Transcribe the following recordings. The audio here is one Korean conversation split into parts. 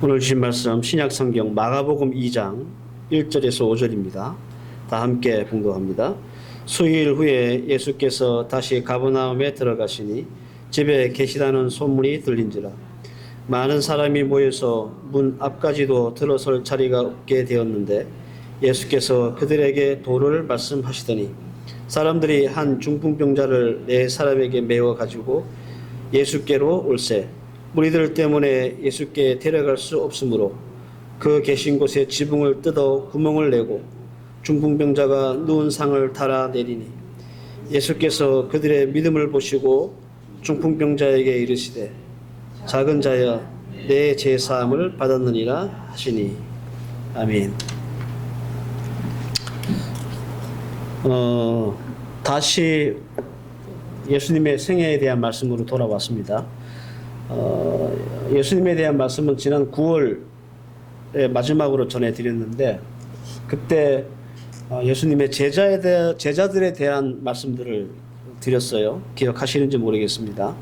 오늘 주신 말씀 신약성경 마가복음 2장 1절에서 5절입니다. 다 함께 봉독합니다. 수일 후에 예수께서 다시 가버나움에 들어가시니 집에 계시다는 소문이 들린지라 많은 사람이 모여서 문 앞까지도 들어설 자리가 없게 되었는데 예수께서 그들에게 도를 말씀하시더니 사람들이 한 중풍병자를 네 사람에게 메워 가지고 예수께로 올세 무리들 때문에 예수께 데려갈 수 없으므로 그 계신 곳에 지붕을 뜯어 구멍을 내고 중풍병자가 누운 상을 달아내리니 예수께서 그들의 믿음을 보시고 중풍병자에게 이르시되 작은 자여 내 죄사함을 받았느니라 하시니 아멘. 다시 예수님의 생애에 대한 말씀으로 돌아왔습니다. 예수님에 대한 말씀은 지난 9월에 마지막으로 전해드렸는데 그때 예수님의 제자들에 대한 말씀들을 드렸어요. 기억하시는지 모르겠습니다.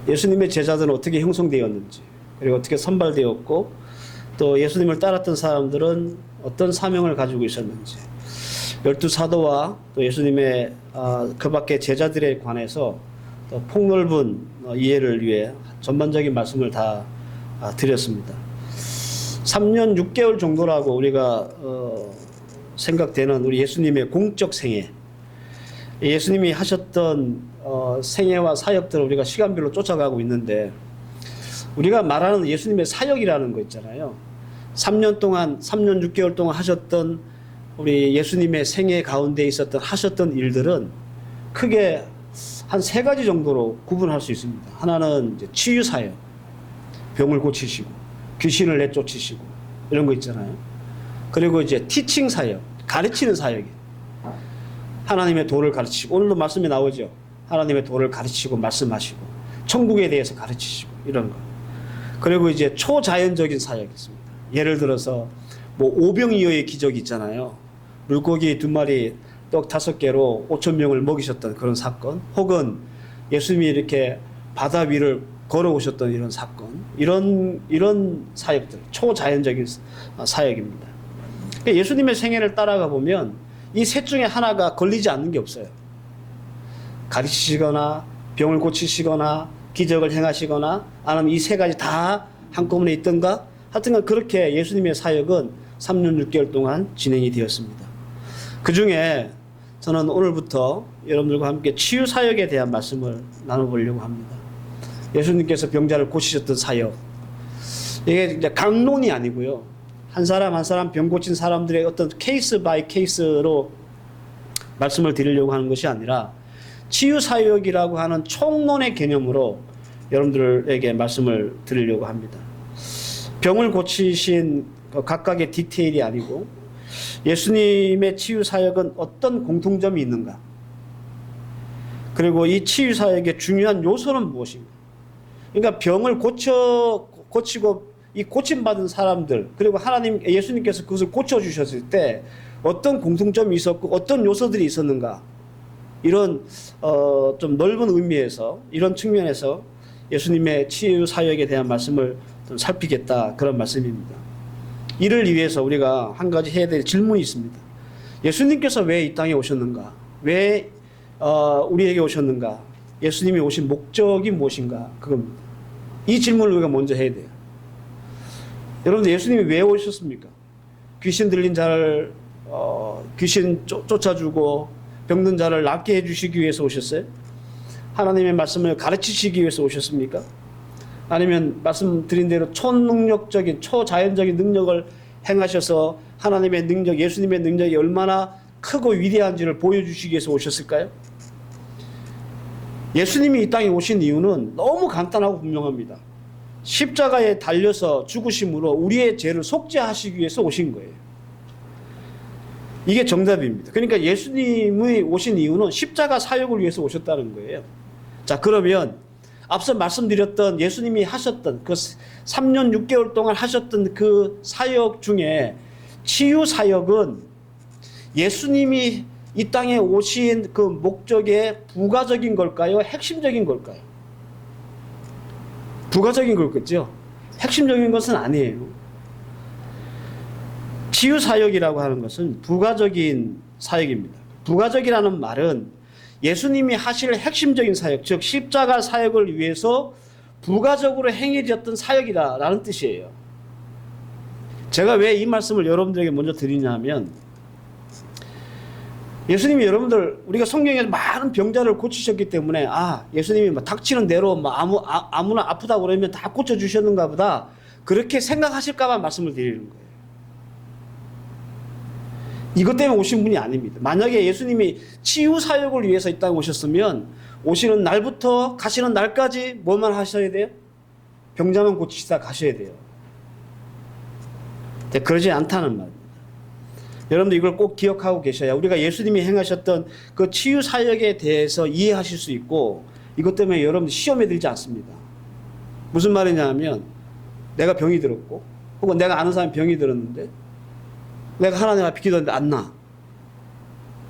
예수님의 제자들은 어떻게 형성되었는지 그리고 어떻게 선발되었고 또 예수님을 따랐던 사람들은 어떤 사명을 가지고 있었는지 12사도와 또 예수님의 그 밖의 제자들에 관해서 또 폭넓은 이해를 위해 전반적인 말씀을 다 드렸습니다. 3년 6개월 정도라고 우리가 생각되는 우리 예수님의 공적 생애, 예수님이 하셨던 생애와 사역들을 우리가 시간별로 쫓아가고 있는데 우리가 말하는 예수님의 사역이라는 거 있잖아요. 3년 6개월 동안 하셨던 우리 예수님의 생애 가운데 있었던 하셨던 일들은 크게 한 세 가지 정도로 구분할 수 있습니다. 하나는 이제 치유 사역, 병을 고치시고 귀신을 내쫓으시고 이런 거 있잖아요. 그리고 이제 티칭 사역, 가르치는 사역이 하나님의 도를 가르치고 오늘도 말씀에 나오죠. 하나님의 도를 가르치고 말씀하시고 천국에 대해서 가르치시고 이런 거. 그리고 이제 초자연적인 사역이 있습니다. 예를 들어서 뭐 오병이어의 기적이 있잖아요. 물고기 2마리 떡 5개로 5,000명을 먹이셨던 그런 사건, 혹은 예수님이 이렇게 바다 위를 걸어오셨던 이런 사건, 이런 사역들, 초자연적인 사역입니다. 예수님의 생애를 따라가 보면 이 셋 중에 하나가 걸리지 않는 게 없어요. 가르치시거나 병을 고치시거나 기적을 행하시거나 아니면 이 세 가지 다 한꺼번에 있던가 하여튼간 그렇게 예수님의 사역은 3년 6개월 동안 진행이 되었습니다. 그 중에 저는 오늘부터 여러분들과 함께 치유 사역에 대한 말씀을 나눠보려고 합니다. 예수님께서 병자를 고치셨던 사역. 이게 이제 강론이 아니고요. 한 사람 한 사람 병 고친 사람들의 어떤 케이스 바이 케이스로 말씀을 드리려고 하는 것이 아니라 치유 사역이라고 하는 총론의 개념으로 여러분들에게 말씀을 드리려고 합니다. 병을 고치신 각각의 디테일이 아니고 예수님의 치유 사역은 어떤 공통점이 있는가? 그리고 이 치유 사역의 중요한 요소는 무엇인가? 그러니까 병을 고치고 이 고침받은 사람들, 그리고 예수님께서 그것을 고쳐주셨을 때 어떤 공통점이 있었고 어떤 요소들이 있었는가? 이런 좀 넓은 의미에서 이런 측면에서 예수님의 치유 사역에 대한 말씀을 좀 살피겠다, 그런 말씀입니다. 이를 위해서 우리가 한 가지 해야 될 질문이 있습니다. 예수님께서 왜 이 땅에 오셨는가? 왜 우리에게 오셨는가? 예수님이 오신 목적이 무엇인가? 그겁니다. 이 질문을 우리가 먼저 해야 돼요. 여러분들, 예수님이 왜 오셨습니까? 귀신 들린 자를 귀신 쫓아주고 병든 자를 낫게 해주시기 위해서 오셨어요? 하나님의 말씀을 가르치시기 위해서 오셨습니까? 아니면 말씀드린 대로 초능력적인 초자연적인 능력을 행하셔서 하나님의 능력, 예수님의 능력이 얼마나 크고 위대한지를 보여주시기 위해서 오셨을까요? 예수님이 이 땅에 오신 이유는 너무 간단하고 분명합니다. 십자가에 달려서 죽으심으로 우리의 죄를 속죄하시기 위해서 오신 거예요. 이게 정답입니다. 그러니까 예수님이 오신 이유는 십자가 사역을 위해서 오셨다는 거예요. 자, 그러면 앞서 말씀드렸던 예수님이 하셨던 그 3년 6개월 동안 하셨던 그 사역 중에 치유 사역은 예수님이 이 땅에 오신 그 목적의 부가적인 걸까요? 핵심적인 걸까요? 부가적인 걸겠죠. 핵심적인 것은 아니에요. 치유 사역이라고 하는 것은 부가적인 사역입니다. 부가적이라는 말은 예수님이 하실 핵심적인 사역, 즉 십자가 사역을 위해서 부가적으로 행해졌던 사역이다라는 뜻이에요. 제가 왜 이 말씀을 여러분들에게 먼저 드리냐면, 예수님이 여러분들, 우리가 성경에서 많은 병자를 고치셨기 때문에, 예수님이 막 닥치는 대로 아무나 아프다고 그러면 다 고쳐주셨는가 보다, 그렇게 생각하실까봐 말씀을 드리는 거예요. 이것 때문에 오신 분이 아닙니다. 만약에 예수님이 치유 사역을 위해서 이 땅에 오셨으면 오시는 날부터 가시는 날까지 뭐만 하셔야 돼요? 병자만 고치시다 가셔야 돼요. 근데 그러지 않다는 말입니다. 여러분들 이걸 꼭 기억하고 계셔야 우리가 예수님이 행하셨던 그 치유 사역에 대해서 이해하실 수 있고, 이것 때문에 여러분들 시험에 들지 않습니다. 무슨 말이냐면, 내가 병이 들었고 혹은 내가 아는 사람이 병이 들었는데 내가 하나님 앞에 기도했는데 안 나.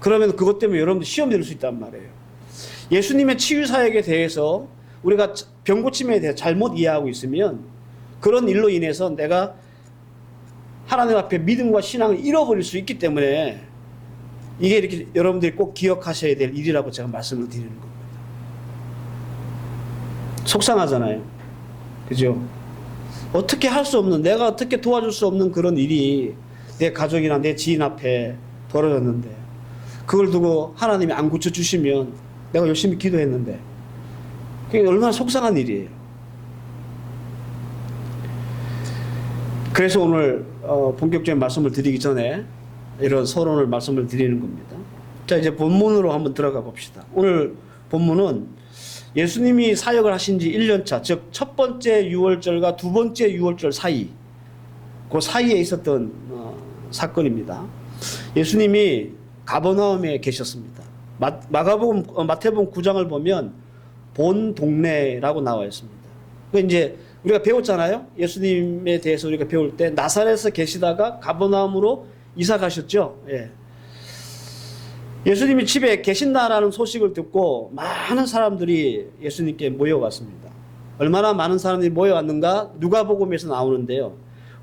그러면 그것 때문에 여러분들 시험 될 수 있단 말이에요. 예수님의 치유 사역에 대해서 우리가 병 고침에 대해 잘못 이해하고 있으면 그런 일로 인해서 내가 하나님 앞에 믿음과 신앙을 잃어버릴 수 있기 때문에 이게 이렇게 여러분들이 꼭 기억하셔야 될 일이라고 제가 말씀을 드리는 겁니다. 속상하잖아요. 그죠? 어떻게 할 수 없는, 내가 어떻게 도와줄 수 없는 그런 일이 내 가족이나 내 지인 앞에 벌어졌는데 그걸 두고 하나님이 안 고쳐주시면 내가 열심히 기도했는데 그게 얼마나 속상한 일이에요. 그래서 오늘 본격적인 말씀을 드리기 전에 이런 서론을 말씀을 드리는 겁니다. 자, 이제 본문으로 한번 들어가 봅시다. 오늘 본문은 예수님이 사역을 하신 지 1년차, 즉 첫 번째 유월절과 두 번째 유월절 사이, 그 사이에 있었던 사건입니다. 예수님이 가버나움에 계셨습니다. 마태복음 9장을 보면 본 동네라고 나와 있습니다. 그 이제 우리가 배웠잖아요. 예수님에 대해서 우리가 배울 때 나사렛에서 계시다가 가버나움으로 이사 가셨죠. 예. 예수님이 집에 계신다라는 소식을 듣고 많은 사람들이 예수님께 모여왔습니다. 얼마나 많은 사람들이 모여왔는가? 누가복음에서 나오는데요.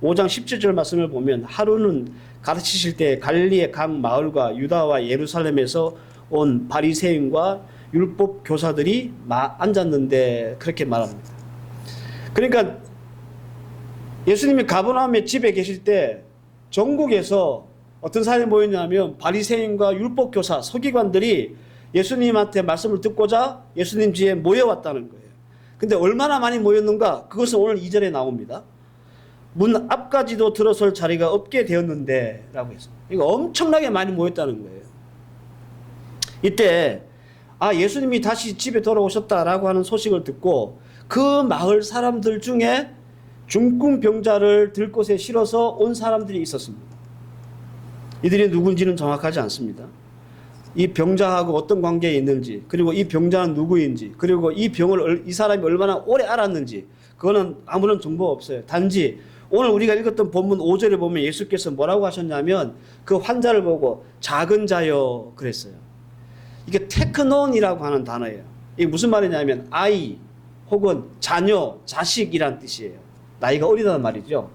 5장 17절 말씀을 보면 하루는 가르치실 때 갈릴리의 각 마을과 유다와 예루살렘에서 온 바리새인과 율법 교사들이 앉았는데 그렇게 말합니다. 그러니까 예수님이 가버나움에 집에 계실 때 전국에서 어떤 사람이 모였냐면 바리새인과 율법 교사, 서기관들이 예수님한테 말씀을 듣고자 예수님 집에 모여왔다는 거예요. 근데 얼마나 많이 모였는가? 그것은 오늘 2절에 나옵니다. 문 앞까지도 들어설 자리가 없게 되었는데 라고 했어요. 이거 엄청나게 많이 모였다는 거예요. 이때 예수님이 다시 집에 돌아오셨다라고 하는 소식을 듣고 그 마을 사람들 중에 중풍병자를 들곳에 실어서 온 사람들이 있었습니다. 이들이 누군지는 정확하지 않습니다. 이 병자하고 어떤 관계에 있는지, 그리고 이 병자는 누구인지, 그리고 이 병을 이 사람이 얼마나 오래 알았는지, 그거는 아무런 정보가 없어요. 단지 오늘 우리가 읽었던 본문 5절에 보면 예수께서 뭐라고 하셨냐면 그 환자를 보고 작은 자여 그랬어요. 이게 테크논이라고 하는 단어예요. 이게 무슨 말이냐면 아이 혹은 자녀, 자식이란 뜻이에요. 나이가 어리다는 말이죠.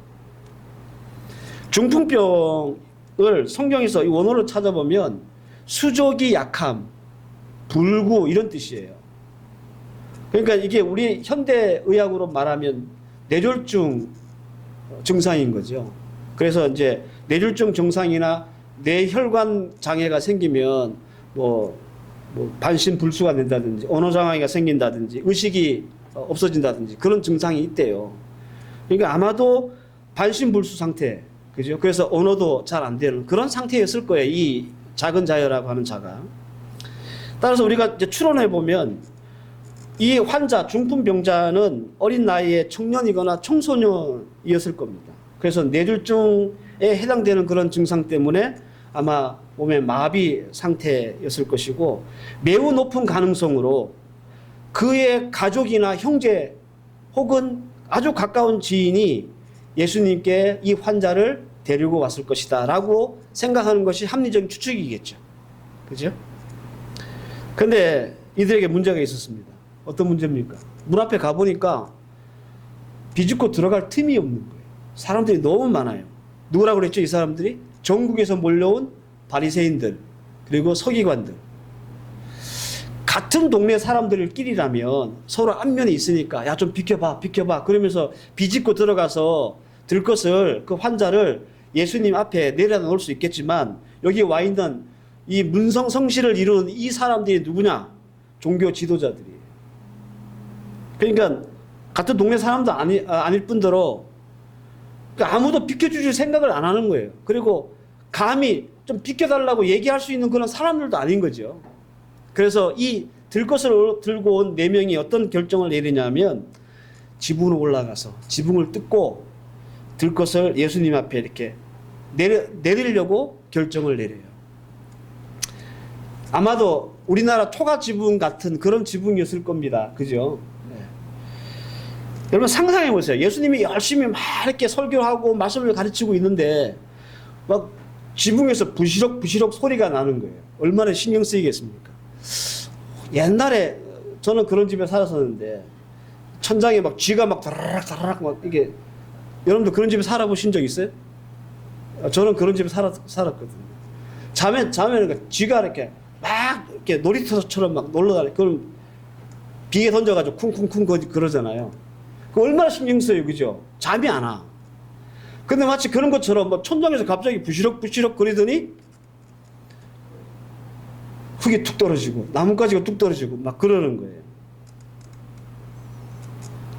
중풍병을 성경에서 이 원어로 찾아보면 수족이 약함, 불구 이런 뜻이에요. 그러니까 이게 우리 현대의학으로 말하면 뇌졸중 증상인 거죠. 그래서 이제 뇌졸중 증상이나 뇌혈관 장애가 생기면 뭐 반신불수가 된다든지 언어장애가 생긴다든지 의식이 없어진다든지 그런 증상이 있대요. 그러니까 아마도 반신불수 상태, 그죠? 그래서 언어도 잘 안 되는 그런 상태였을 거예요. 이 작은 자여라고 하는 자가. 따라서 우리가 이제 추론해 보면 이 환자, 중풍병자는 어린 나이에 청년이거나 청소년이었을 겁니다. 그래서 뇌졸중에 해당되는 그런 증상 때문에 아마 몸의 마비 상태였을 것이고 매우 높은 가능성으로 그의 가족이나 형제 혹은 아주 가까운 지인이 예수님께 이 환자를 데리고 왔을 것이다 라고 생각하는 것이 합리적인 추측이겠죠. 그죠? 근데 이들에게 문제가 있었습니다. 어떤 문제입니까? 문 앞에 가보니까 비집고 들어갈 틈이 없는 거예요. 사람들이 너무 많아요. 누구라고 그랬죠? 이 사람들이 전국에서 몰려온 바리새인들 그리고 서기관들. 같은 동네 사람들끼리라면 서로 안면이 있으니까 야 좀 비켜봐 비켜봐 그러면서 비집고 들어가서 들 것을 그 환자를 예수님 앞에 내려다 놓을 수 있겠지만 여기 와 있는 이 문성 성실을 이룬 이 사람들이 누구냐? 종교 지도자들이에요. 그러니까 같은 동네 사람도 아닐 뿐더러 그러니까 아무도 비켜주실 생각을 안 하는 거예요. 그리고 감히 좀 비켜달라고 얘기할 수 있는 그런 사람들도 아닌 거죠. 그래서 이 들 것을 들고 온 네 명이 어떤 결정을 내리냐면 지붕으로 올라가서 지붕을 뜯고 들 것을 예수님 앞에 이렇게 내리려고 결정을 내려요. 아마도 우리나라 초가 지붕 같은 그런 지붕이었을 겁니다. 그죠? 네. 여러분 상상해 보세요. 예수님이 열심히 막 이렇게 설교하고 말씀을 가르치고 있는데 막 지붕에서 부시럭부시럭 소리가 나는 거예요. 얼마나 신경 쓰이겠습니까? 옛날에 저는 그런 집에 살았었는데 천장에 막 쥐가 막 다라락 막 이게 여러분들 그런 집에 살아보신 적 있어요? 저는 그런 집에 살았거든요. 자면 쥐가 이렇게 막 이렇게 놀이터처럼 막 놀러다니. 그럼 비에 던져가지고 쿵쿵쿵 그러잖아요. 그 얼마나 신경 써요, 그죠? 잠이 안 와. 근데 마치 그런 것처럼 막 천장에서 갑자기 부시럭부시럭 거리더니 흙이 툭 떨어지고 나뭇가지가 뚝 떨어지고 막 그러는 거예요.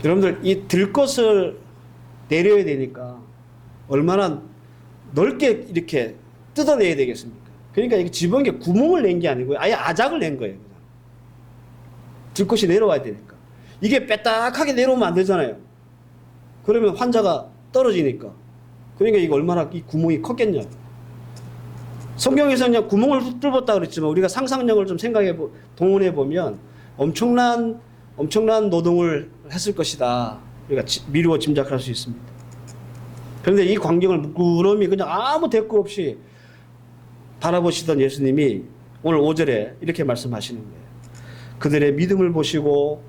여러분들 이 들 것을 내려야 되니까 얼마나 넓게 이렇게 뜯어내야 되겠습니까? 그러니까 이게 지붕에 구멍을 낸 게 아니고요. 아예 아작을 낸 거예요. 그냥. 들 것이 내려와야 되니까. 이게 빼딱하게 내려오면 안 되잖아요. 그러면 환자가 떨어지니까. 그러니까 이거 얼마나 이 구멍이 컸겠냐. 성경에서 그냥 구멍을 뚫었다 그랬지만 우리가 상상력을 좀 동원해 보면 엄청난 노동을 했을 것이다. 우리가 미루어 짐작할 수 있습니다. 그런데 이 광경을 물끄러미 그냥 아무 대꾸 없이 바라보시던 예수님이 오늘 5절에 이렇게 말씀하시는 거예요. 그들의 믿음을 보시고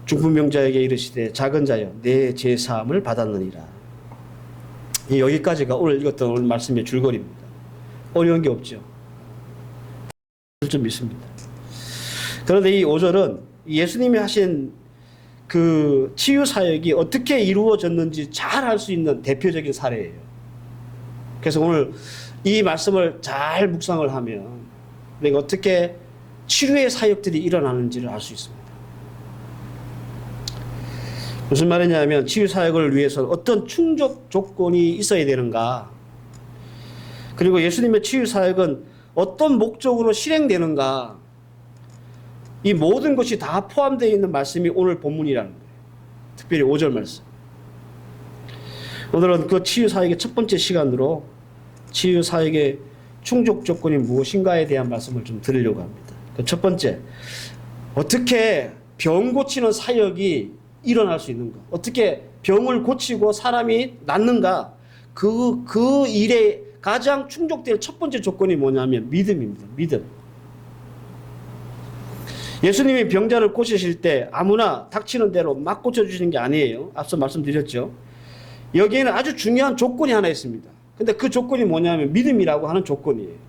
중풍병자에게 이르시되 작은 자여 내 죄 사함을 받았느니라. 여기까지가 이것도 오늘 말씀의 줄거리입니다. 어려운 게 없죠. 좀 믿습니다. 그런데 이 5절은 예수님이 하신 그 치유 사역이 어떻게 이루어졌는지 잘 알 수 있는 대표적인 사례예요. 그래서 오늘 이 말씀을 잘 묵상을 하면 우리가 어떻게 치료의 사역들이 일어나는지를 알 수 있습니다. 무슨 말이냐면 치유 사역을 위해서 어떤 충족 조건이 있어야 되는가, 그리고 예수님의 치유 사역은 어떤 목적으로 실행되는가, 이 모든 것이 다 포함되어 있는 말씀이 오늘 본문이라는 거예요. 특별히 5절 말씀. 오늘은 그 치유 사역의 첫 번째 시간으로 치유 사역의 충족 조건이 무엇인가에 대한 말씀을 좀 드리려고 합니다. 그 첫 번째, 어떻게 병 고치는 사역이 일어날 수 있는가? 어떻게 병을 고치고 사람이 낫는가? 그 일에 가장 충족될 첫 번째 조건이 뭐냐면 믿음입니다. 믿음. 예수님이 병자를 고치실 때 아무나 닥치는 대로 막 고쳐주시는 게 아니에요. 앞서 말씀드렸죠. 여기에는 아주 중요한 조건이 하나 있습니다. 근데 그 조건이 뭐냐면 믿음이라고 하는 조건이에요.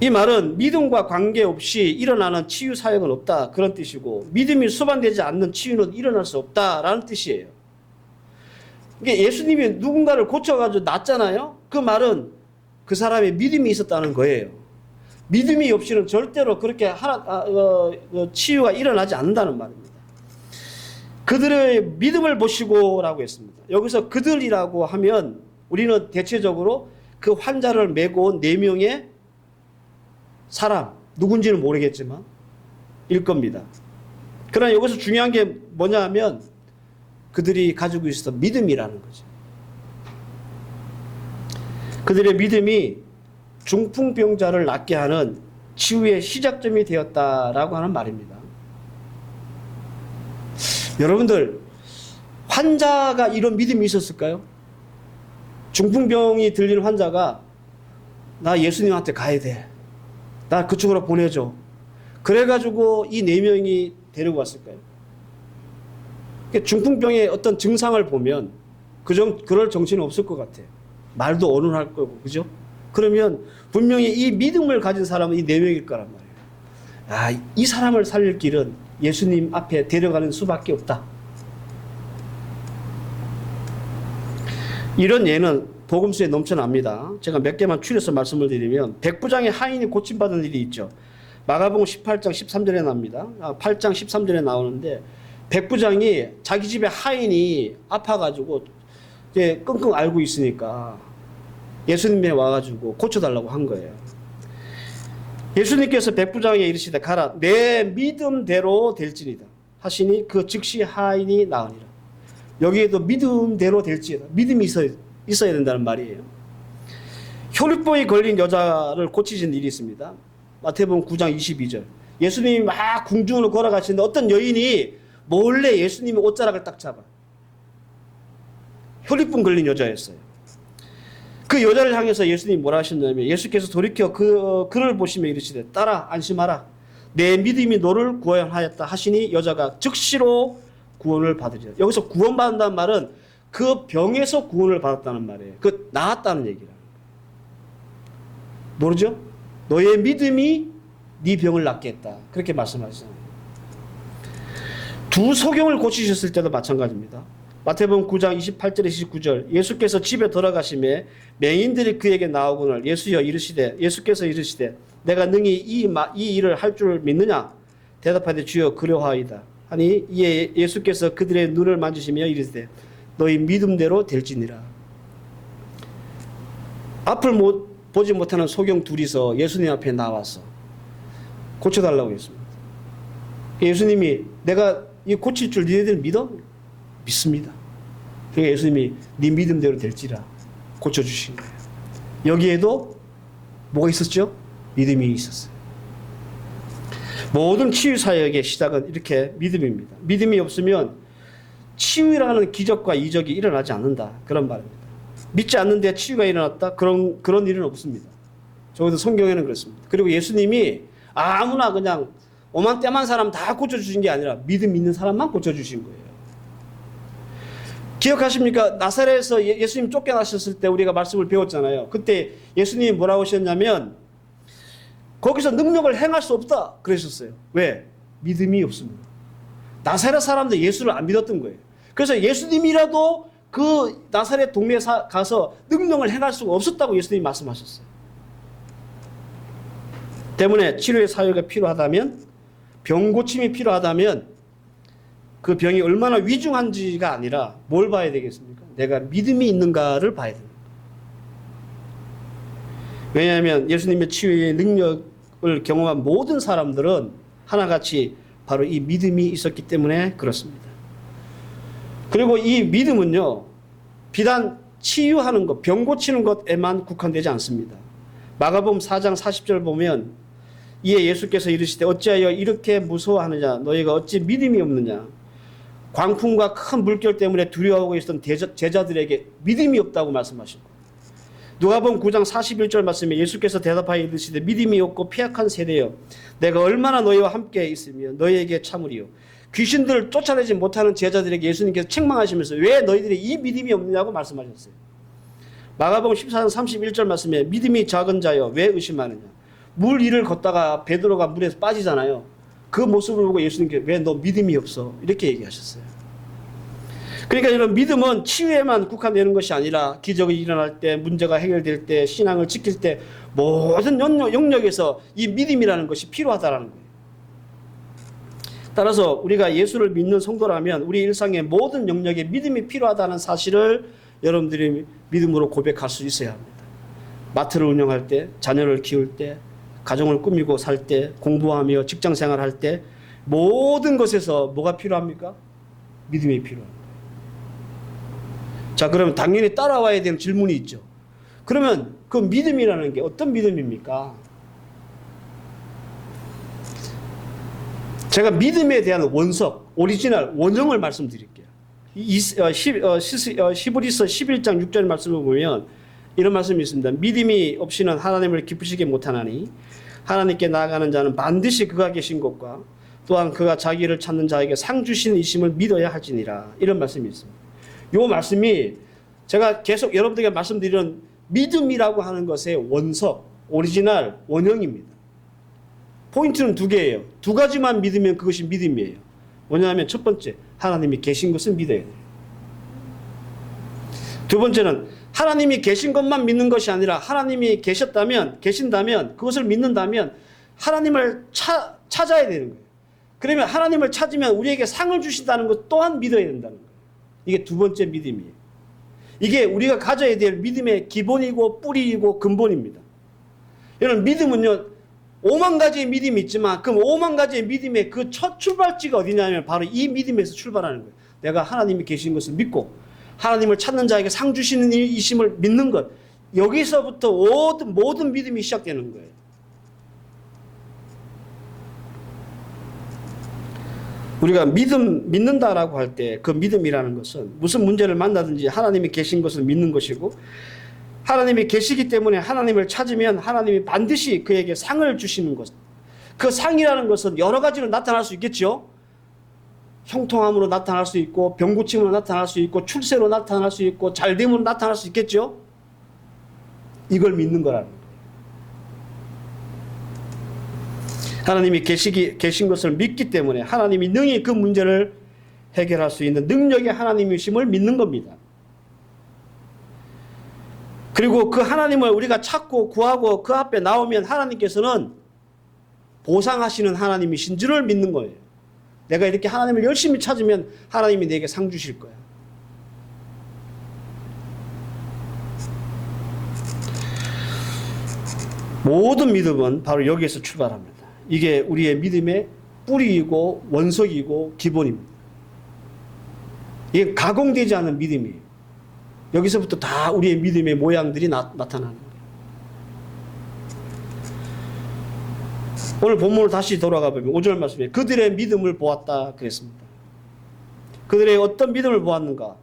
이 말은 믿음과 관계없이 일어나는 치유 사역은 없다, 그런 뜻이고, 믿음이 수반되지 않는 치유는 일어날 수 없다라는 뜻이에요. 그러니까 예수님이 누군가를 고쳐가지고 낫잖아요. 그 말은 그 사람의 믿음이 있었다는 거예요. 믿음이 없이는 절대로 그렇게 치유가 일어나지 않는다는 말입니다. 그들의 믿음을 보시고라고 했습니다. 여기서 그들이라고 하면 우리는 대체적으로 그 환자를 메고 온 4명의 사람, 누군지는 모르겠지만 일 겁니다. 그러나 여기서 중요한 게 뭐냐 하면 그들이 가지고 있었던 믿음이라는 거죠. 그들의 믿음이 중풍병자를 낫게 하는 치유의 시작점이 되었다라고 하는 말입니다. 여러분들, 환자가 이런 믿음이 있었을까요? 중풍병이 들린 환자가 나 예수님한테 가야 돼, 나 그쪽으로 보내줘, 그래가지고 이 4명이 데리고 왔을까요? 그러니까 중풍병의 어떤 증상을 보면 그럴 정신은 없을 것 같아요. 말도 어눌할 거고, 그죠? 그러면 분명히 이 믿음을 가진 사람은 이 네 명일 거란 말이에요. 아, 이 사람을 살릴 길은 예수님 앞에 데려가는 수밖에 없다. 이런 예는 복음서에 넘쳐납니다. 제가 몇 개만 추려서 말씀을 드리면 백부장의 하인이 고침받은 일이 있죠. 마가복음 18장 13절에 나옵니다. 8장 13절에 나오는데 백부장이 자기 집에 하인이 아파가지고 이제 끙끙 앓고 있으니까 예수님에 와가지고 고쳐달라고 한 거예요. 예수님께서 백부장에게 이르시되 가라 내 믿음대로 될지니라 하시니 그 즉시 하인이 나으니라. 여기에도 믿음대로 될지니라. 믿음이 있어야 된다는 말이에요. 혈루병이 걸린 여자를 고치신 일이 있습니다. 마태복음 9장 22절. 예수님이 막 궁중으로 걸어가시는데 어떤 여인이 몰래 예수님의 옷자락을 딱 잡아. 혈루병 걸린 여자였어요. 그 여자를 향해서 예수님이 뭐라 하셨냐면 예수께서 돌이켜 그를 보시며 이르시되 딸아 안심하라 내 믿음이 너를 구원하였다 하시니 여자가 즉시로 구원을 받으리라. 여기서 구원받는다는 말은 그 병에서 구원을 받았다는 말이에요. 그 나았다는 얘기라. 모르죠? 너의 믿음이 네 병을 낫게 했다. 그렇게 말씀하시잖아요. 두 소경을 고치셨을 때도 마찬가지입니다. 마태복음 9장 28절 29절 예수께서 집에 들어가시매 맹인들이 그에게 나오거늘 예수께서 이르시되 내가 능히 이 일을 할 줄 믿느냐 대답하되 주여 그러하이다 하니 이에 예수께서 그들의 눈을 만지시며 이르시되 너희 믿음대로 될지니라. 앞을 보지 못하는 소경 둘이서 예수님 앞에 나와서 고쳐달라고 했습니다. 예수님이 내가 이 고칠 줄 너희들 믿어? 믿습니다. 그러니까 예수님이 네 믿음대로 될지라 고쳐주신 거예요. 여기에도 뭐가 있었죠? 믿음이 있었어요. 모든 치유 사역의 시작은 이렇게 믿음입니다. 믿음이 없으면 치유라는 기적과 이적이 일어나지 않는다. 그런 말입니다. 믿지 않는데 치유가 일어났다? 그런 일은 없습니다. 적어도 성경에는 그렇습니다. 그리고 예수님이 아무나 그냥 오만 때만 사람 다 고쳐주신 게 아니라 믿음 있는 사람만 고쳐주신 거예요. 기억하십니까? 나사렛에서 예수님 쫓겨나셨을 때 우리가 말씀을 배웠잖아요. 그때 예수님이 뭐라고 하셨냐면 거기서 능력을 행할 수 없다 그러셨어요. 왜? 믿음이 없습니다. 나사렛 사람들 예수를 안 믿었던 거예요. 그래서 예수님이라도 그 나사렛 동네에 가서 능력을 행할 수가 없었다고 예수님이 말씀하셨어요. 때문에 치료의 사유가 필요하다면 병 고침이 필요하다면 그 병이 얼마나 위중한지가 아니라 뭘 봐야 되겠습니까? 내가 믿음이 있는가를 봐야 됩니다. 왜냐하면 예수님의 치유의 능력을 경험한 모든 사람들은 하나같이 바로 이 믿음이 있었기 때문에 그렇습니다. 그리고 이 믿음은요, 비단 치유하는 것, 병 고치는 것에만 국한되지 않습니다. 마가복음 4장 40절 보면 이에 예수께서 이르시되 어찌하여 이렇게 무서워하느냐 너희가 어찌 믿음이 없느냐. 광풍과 큰 물결 때문에 두려워하고 있었던 제자들에게 믿음이 없다고 말씀하신 거예요. 누가복음 9장 41절 말씀에 예수께서 대답하여 이르시되 믿음이 없고 폐악한 세대여 내가 얼마나 너희와 함께 있으며 너희에게 참으리요. 귀신들을 쫓아내지 못하는 제자들에게 예수님께서 책망하시면서 왜 너희들이 이 믿음이 없느냐고 말씀하셨어요. 마가복음 14장 31절 말씀에 믿음이 작은 자여 왜 의심하느냐. 물 위를 걷다가 베드로가 물에서 빠지잖아요. 그 모습을 보고 예수님께서 왜 너 믿음이 없어? 이렇게 얘기하셨어요. 그러니까 이런 믿음은 치유에만 국한되는 것이 아니라 기적이 일어날 때, 문제가 해결될 때, 신앙을 지킬 때 모든 영역에서 이 믿음이라는 것이 필요하다는 거예요. 따라서 우리가 예수를 믿는 성도라면 우리 일상의 모든 영역에 믿음이 필요하다는 사실을 여러분들이 믿음으로 고백할 수 있어야 합니다. 마트를 운영할 때, 자녀를 키울 때, 가정을 꾸미고 살 때, 공부하며 직장생활 할 때 모든 것에서 뭐가 필요합니까? 믿음이 필요합니다. 자, 그러면 당연히 따라와야 되는 질문이 있죠. 그러면 그 믿음이라는 게 어떤 믿음입니까? 제가 믿음에 대한 원석, 오리지널, 원형을 말씀드릴게요. 히브리서 11장 6절 말씀을 보면 이런 말씀이 있습니다. 믿음이 없이는 하나님을 기쁘시게 못하나니 하나님께 나아가는 자는 반드시 그가 계신 곳과 또한 그가 자기를 찾는 자에게 상 주시는 이심을 믿어야 할지니라. 이런 말씀이 있습니다. 이 말씀이 제가 계속 여러분들에게 말씀드리는 믿음이라고 하는 것의 원석, 오리지널, 원형입니다. 포인트는 두 개예요. 두 가지만 믿으면 그것이 믿음이에요. 뭐냐면 첫 번째, 하나님이 계신 것을 믿어야 돼요. 두 번째는 하나님이 계신 것만 믿는 것이 아니라 하나님이 계신다면 그것을 믿는다면 하나님을 찾아야 되는 거예요. 그러면 하나님을 찾으면 우리에게 상을 주신다는 것 또한 믿어야 된다는 거예요. 이게 두 번째 믿음이에요. 이게 우리가 가져야 될 믿음의 기본이고 뿌리이고 근본입니다. 여러분, 믿음은요, 5만 가지의 믿음이 있지만 그 5만 가지의 믿음의 그 첫 출발지가 어디냐면 바로 이 믿음에서 출발하는 거예요. 내가 하나님이 계신 것을 믿고 하나님을 찾는 자에게 상 주시는 이심을 믿는 것, 여기서부터 모든 믿음이 시작되는 거예요. 우리가 믿는다라고 할 때 그 믿음이라는 것은 무슨 문제를 만나든지 하나님이 계신 것을 믿는 것이고, 하나님이 계시기 때문에 하나님을 찾으면 하나님이 반드시 그에게 상을 주시는 것. 그 상이라는 것은 여러 가지로 나타날 수 있겠죠. 형통함으로 나타날 수 있고, 병고침으로 나타날 수 있고, 출세로 나타날 수 있고, 잘됨으로 나타날 수 있겠죠. 이걸 믿는 거라는 거예요. 하나님이 계신 것을 믿기 때문에 하나님이 능히 그 문제를 해결할 수 있는 능력의 하나님이심을 믿는 겁니다. 그리고 그 하나님을 우리가 찾고 구하고 그 앞에 나오면 하나님께서는 보상하시는 하나님이신 줄을 믿는 거예요. 내가 이렇게 하나님을 열심히 찾으면 하나님이 내게 상 주실 거야. 모든 믿음은 바로 여기에서 출발합니다. 이게 우리의 믿음의 뿌리이고 원석이고 기본입니다. 이게 가공되지 않은 믿음이에요. 여기서부터 다 우리의 믿음의 모양들이 나타나는 거예요. 오늘 본문을 다시 돌아가 보면 5절 말씀에 그들의 믿음을 보았다 그랬습니다. 그들의 어떤 믿음을 보았는가?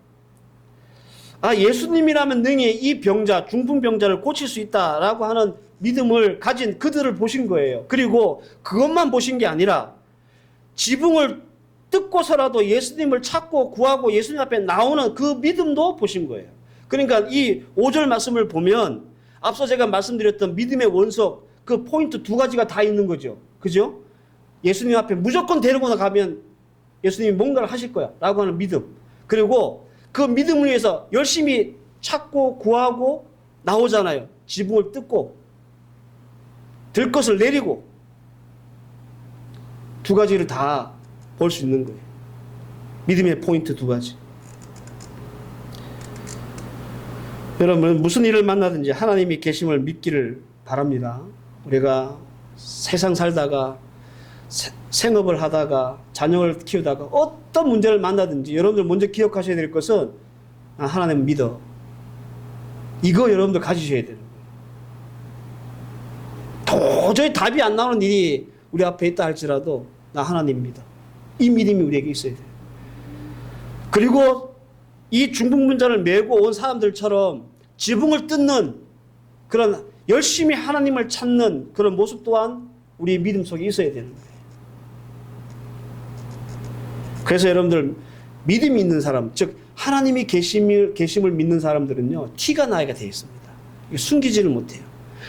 예수님이라면 능히 이 병자, 중풍병자를 고칠 수 있다라고 하는 믿음을 가진 그들을 보신 거예요. 그리고 그것만 보신 게 아니라 지붕을 뜯고서라도 예수님을 찾고 구하고 예수님 앞에 나오는 그 믿음도 보신 거예요. 그러니까 이 5절 말씀을 보면 앞서 제가 말씀드렸던 믿음의 원석, 그 포인트 두 가지가 다 있는 거죠. 그죠? 예수님 앞에 무조건 데리고 가면 예수님이 뭔가를 하실 거야 라고 하는 믿음. 그리고 그 믿음을 위해서 열심히 찾고 구하고 나오잖아요. 지붕을 뜯고 들 것을 내리고 두 가지를 다 볼 수 있는 거예요. 믿음의 포인트 두 가지. 여러분, 무슨 일을 만나든지 하나님이 계심을 믿기를 바랍니다. 우리가 세상 살다가 생업을 하다가 자녀를 키우다가 어떤 문제를 만나든지 여러분들 먼저 기억하셔야 될 것은 하나님 믿어. 이거 여러분들 가지셔야 돼요. 도저히 답이 안 나오는 일이 우리 앞에 있다 할지라도 나 하나님 믿어. 이 믿음이 우리에게 있어야 돼요. 그리고 이 중풍문자를 메고 온 사람들처럼 지붕을 뜯는 그런 열심히 하나님을 찾는 그런 모습 또한 우리 믿음 속에 있어야 되는 거예요. 그래서 여러분들 믿음이 있는 사람, 즉 하나님이 계심을 믿는 사람들은요, 티가 나게 되어 있습니다. 숨기지를 못해요.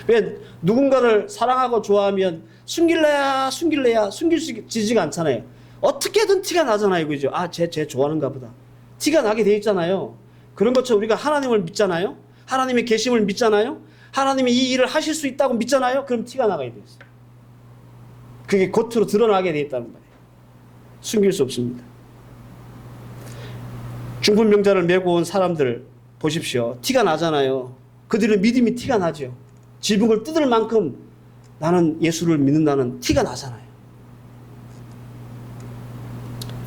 왜 누군가를 사랑하고 좋아하면 숨길래야 숨기지가 않잖아요. 어떻게든 티가 나잖아요. 그죠? 쟤 좋아하는가 보다. 티가 나게 돼 있잖아요. 그런 것처럼 우리가 하나님을 믿잖아요. 하나님의 계심을 믿잖아요. 하나님이 이 일을 하실 수 있다고 믿잖아요. 그럼 티가 나게 돼 있어요. 그게 겉으로 드러나게 돼 있다는 말이에요. 숨길 수 없습니다. 중풍병자를 메고 온 사람들 보십시오. 티가 나잖아요. 그들의 믿음이 티가 나죠. 지붕을 뜯을 만큼 나는 예수를 믿는다는 티가 나잖아요.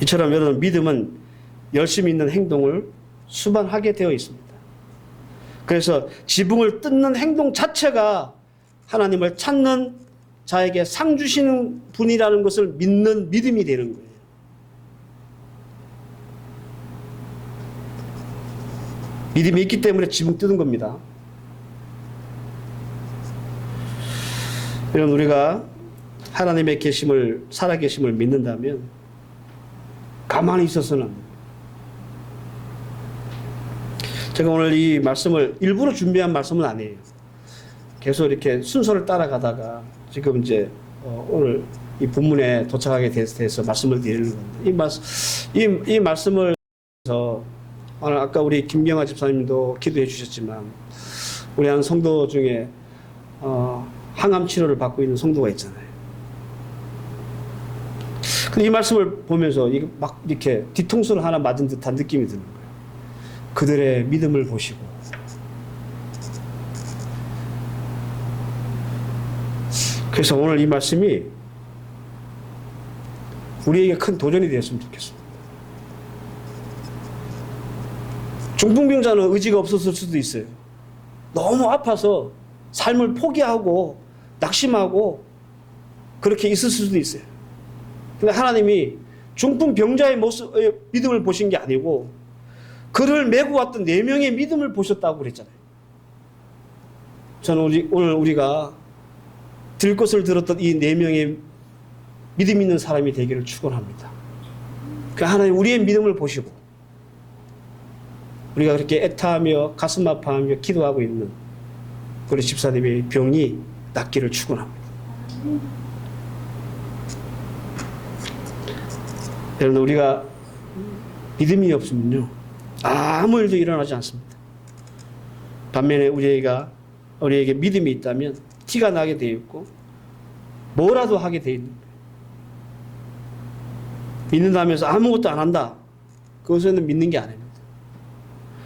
이처럼 여러분, 믿음은 열심히 있는 행동을 수반하게 되어 있습니다. 그래서 지붕을 뜯는 행동 자체가 하나님을 찾는 자에게 상 주시는 분이라는 것을 믿는 믿음이 되는 거예요. 믿음이 있기 때문에 지붕 뜯은 겁니다. 여러분, 우리가 하나님의 계심을, 살아계심을 믿는다면 가만히 있어서는 안 됩니다. 제가 오늘 이 말씀을 일부러 준비한 말씀은 아니에요. 계속 이렇게 순서를 따라가다가 지금 이제 오늘 이 본문에 도착하게 돼서 말씀을 드리는 건데, 이 말씀을 아까 우리 김경아 집사님도 기도해 주셨지만 우리 한 성도 중에 항암 치료를 받고 있는 성도가 있잖아요. 근데 이 말씀을 보면서 막 이렇게 뒤통수를 하나 맞은 듯한 느낌이 드는 거예요. 그들의 믿음을 보시고, 그래서 오늘 이 말씀이 우리에게 큰 도전이 되었으면 좋겠습니다. 중풍병자는 의지가 없었을 수도 있어요. 너무 아파서 삶을 포기하고 낙심하고 그렇게 있을 수도 있어요. 근데 하나님이 중풍병자의 믿음을 보신 게 아니고 그를 메고 왔던 4명의 믿음을 보셨다고 그랬잖아요. 저는 오늘 우리가 들 것을 들었던 이 4명의 믿음 있는 사람이 되기를 축원합니다. 그러니까 하나님 우리의 믿음을 보시고 우리가 그렇게 애타하며 가슴 아파하며 기도하고 있는 우리 집사님의 병이 낫기를 축원합니다. 여러분, 우리가 믿음이 없으면요 아무 일도 일어나지 않습니다. 반면에 우리에게 믿음이 있다면 티가 나게 되어 있고 뭐라도 하게 되어 있는 거예요. 믿는다면서 아무것도 안 한다, 그것은 믿는 게 아닙니다.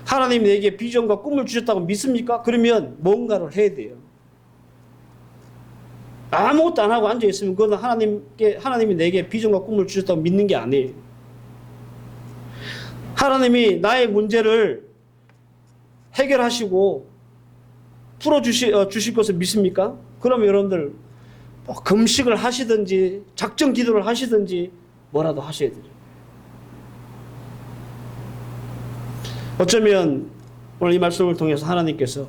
하나님이 내게 비전과 꿈을 주셨다고 믿습니까? 그러면 뭔가를 해야 돼요. 아무것도 안 하고 앉아있으면 그건 하나님이 내게 비전과 꿈을 주셨다고 믿는 게 아니에요. 하나님이 나의 문제를 해결하시고 풀어주실 것을 믿습니까? 그러면 여러분들 금식을 하시든지 작정 기도를 하시든지 뭐라도 하셔야 돼요. 어쩌면 오늘 이 말씀을 통해서 하나님께서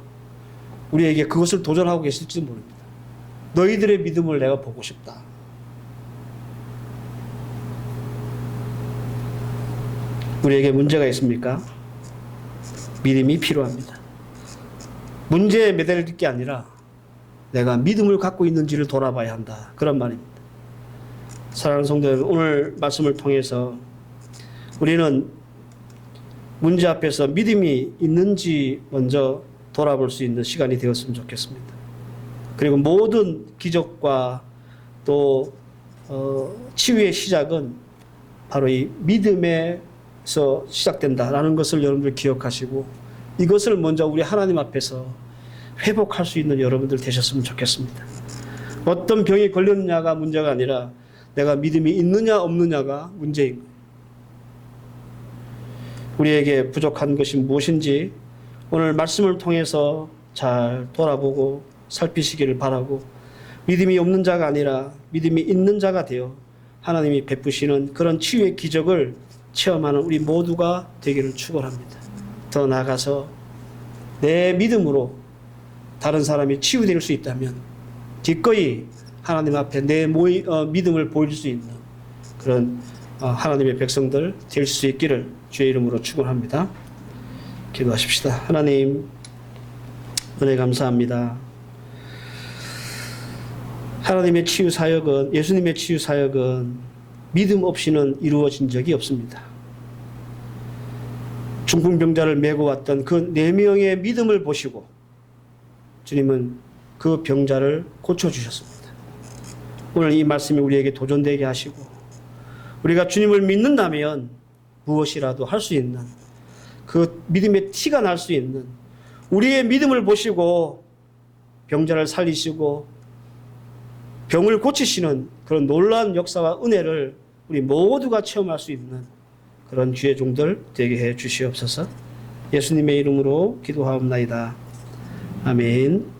우리에게 그것을 도전하고 계실지도 모릅니다. 너희들의 믿음을 내가 보고 싶다. 우리에게 문제가 있습니까? 믿음이 필요합니다. 문제에 매달릴 게 아니라 내가 믿음을 갖고 있는지를 돌아봐야 한다, 그런 말입니다. 사랑하는 성도 여러분, 오늘 말씀을 통해서 우리는 문제 앞에서 믿음이 있는지 먼저 돌아볼 수 있는 시간이 되었으면 좋겠습니다. 그리고 모든 기적과 또 치유의 시작은 바로 이 믿음에서 시작된다라는 것을 여러분들 기억하시고 이것을 먼저 우리 하나님 앞에서 회복할 수 있는 여러분들 되셨으면 좋겠습니다. 어떤 병이 걸렸느냐가 문제가 아니라 내가 믿음이 있느냐 없느냐가 문제인 거예요. 우리에게 부족한 것이 무엇인지 오늘 말씀을 통해서 잘 돌아보고 살피시기를 바라고, 믿음이 없는 자가 아니라 믿음이 있는 자가 되어 하나님이 베푸시는 그런 치유의 기적을 체험하는 우리 모두가 되기를 축원합니다. 더 나아가서 내 믿음으로 다른 사람이 치유될 수 있다면 기꺼이 하나님 앞에 내 믿음을 보일 수 있는 그런 하나님의 백성들 될 수 있기를 주의 이름으로 축원합니다. 기도하십시다. 하나님, 은혜 감사합니다. 하나님의 치유 사역은, 예수님의 치유 사역은 믿음 없이는 이루어진 적이 없습니다. 중풍병자를 메고 왔던 그 4명의 믿음을 보시고 주님은 그 병자를 고쳐주셨습니다. 오늘 이 말씀이 우리에게 도전되게 하시고 우리가 주님을 믿는다면 무엇이라도 할 수 있는, 그 믿음의 티가 날 수 있는, 우리의 믿음을 보시고 병자를 살리시고 병을 고치시는 그런 놀라운 역사와 은혜를 우리 모두가 체험할 수 있는 그런 주의 종들 되게 해 주시옵소서. 예수님의 이름으로 기도하옵나이다. 아멘.